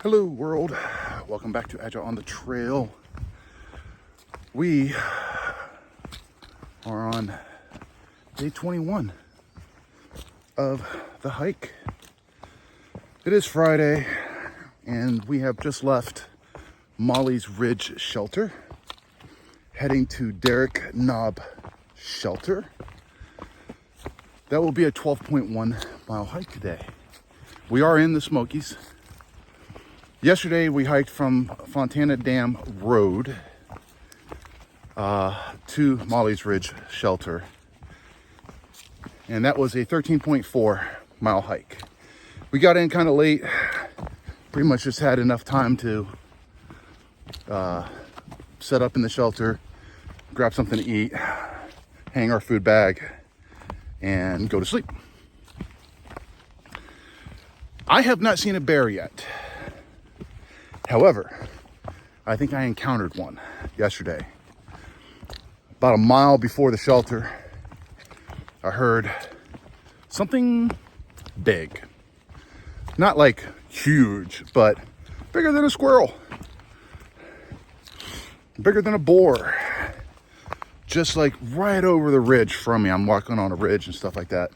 Hello world, welcome back to Agile on the Trail. We are on day 21 of the hike. It is Friday and we have just left Molly's Ridge Shelter, heading to Derrick Knob Shelter. That will be a 12.1 mile hike today. We are in the Smokies. Yesterday we hiked from Fontana Dam Road to Molly's Ridge Shelter, and that was a 13.4 mile hike. We got in kind of late, pretty much just had enough time to set up in the shelter, grab something to eat, hang our food bag, and go to sleep. I have not seen a bear yet. However, I think I encountered one yesterday. About a mile before the shelter, I heard something big. Not like huge, but bigger than a squirrel. Bigger than a boar. Just like right over the ridge from me. I'm walking on a ridge and stuff like that.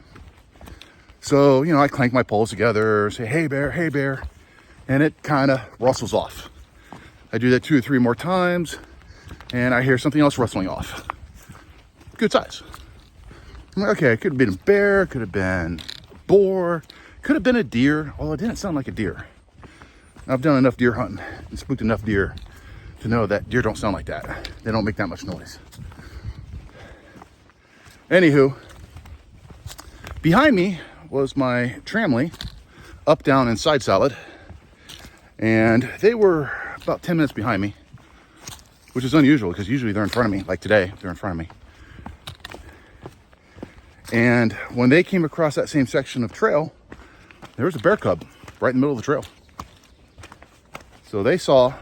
So, I clank my poles together, say, hey bear, and it kind of rustles off. I do that 2 or 3 more times, and I hear something else rustling off. Good size. I'm like, okay, it could have been a bear, could have been a boar, could have been a deer, although it didn't sound like a deer. I've done enough deer hunting and spooked enough deer to know that deer don't sound like that. They don't make that much noise. Anywho, behind me was my tramley, up, down, and side salad. And they were about 10 minutes behind me, which is unusual because usually they're in front of me. Like today, they're in front of me. And when they came across that same section of trail, there was a bear cub right in the middle of the trail. So they saw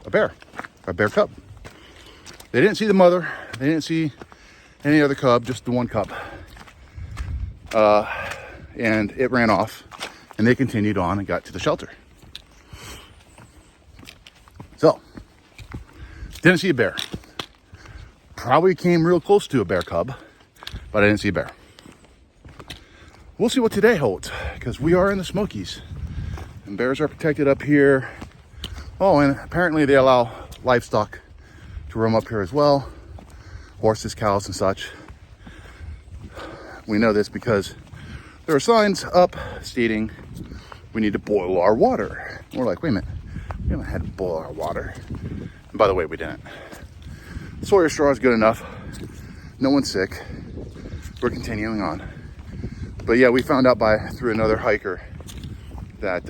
a bear cub. They didn't see the mother. They didn't see any other cub, just the one cub. And it ran off, and they continued on and got to the shelter. So, didn't see a bear. Probably came real close to a bear cub, but I didn't see a bear. We'll see what today holds, because we are in the Smokies, and bears are protected up here. Oh, and apparently they allow livestock to roam up here as well. Horses, cows, and such. We know this because there are signs up stating we need to boil our water. We're like, wait a minute, we haven't had to boil our water. And by the way, we didn't. Sawyer straw is good enough. No one's sick. We're continuing on. But yeah, we found out through another hiker that,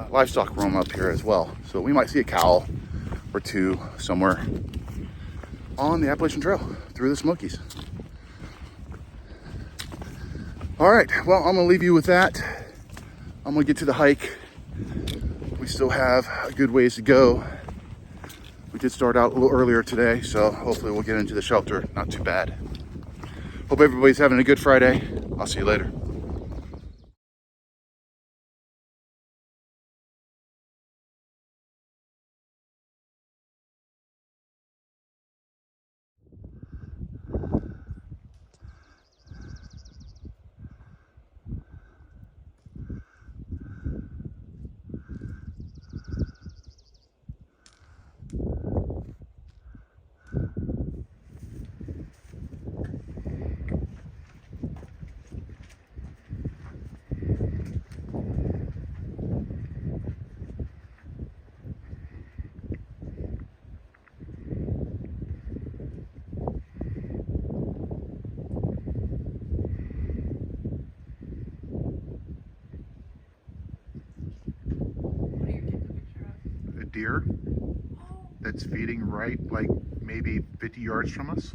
livestock roam up here as well. So we might see a cow or two somewhere on the Appalachian Trail through the Smokies. All right, well, I'm gonna leave you with that. I'm gonna get to the hike. We still have a good ways to go. We did start out a little earlier today, so hopefully we'll get into the shelter not too bad. Hope everybody's having a good Friday. I'll see you later. Deer that's feeding right like maybe 50 yards from us.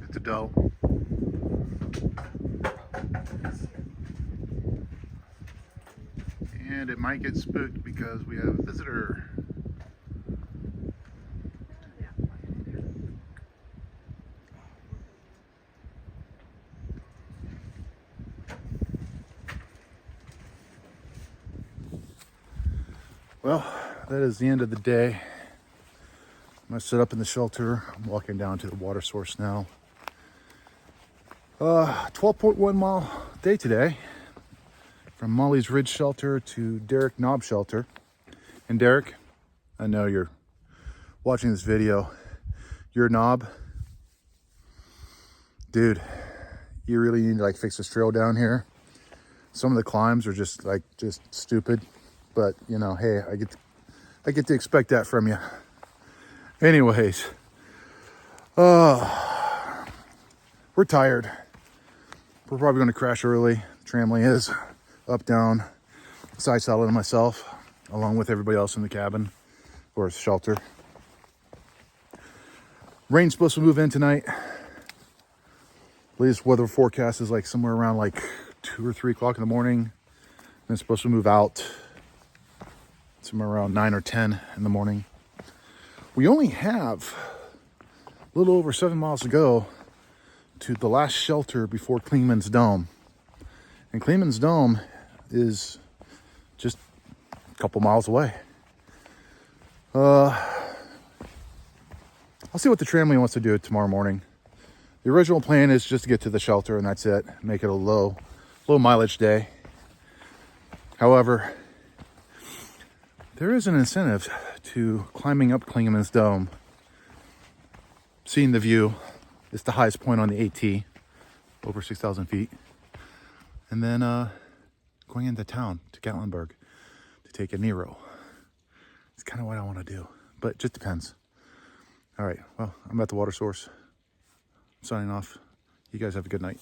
It's a doe. And it might get spooked because we have a visitor. Well, that is the end of the day. I'm gonna sit up in the shelter. I'm walking down to the water source now. 12.1 mile day today from Molly's Ridge Shelter to Derek Knob Shelter. And Derek, I know you're watching this video. Your knob, dude, you really need to like fix this trail down here. Some of the climbs are just stupid, but you know, hey, I get to expect that from you. Anyways, we're tired. We're probably going to crash early. Tramley is up, down, side saddling myself, along with everybody else in the cabin or shelter. Rain's supposed to move in tonight. Latest weather forecast is like somewhere around like 2 or 3 o'clock in the morning. And it's supposed to move out somewhere around 9 or 10 in the morning. We only have a little over 7 miles to go to the last shelter before Klingman's Dome. And Klingman's Dome is just a couple miles away. I'll see what the tramway wants to do tomorrow morning. The original plan is just to get to the shelter and that's it. Make it a low mileage day. However, there is an incentive to climbing up Klingman's Dome. Seeing the view. It's the highest point on the AT, over 6,000 feet. And then going into town to Gatlinburg to take a Nero. It's kind of what I want to do, but it just depends. All right, well, I'm at the water source. I'm signing off. You guys have a good night.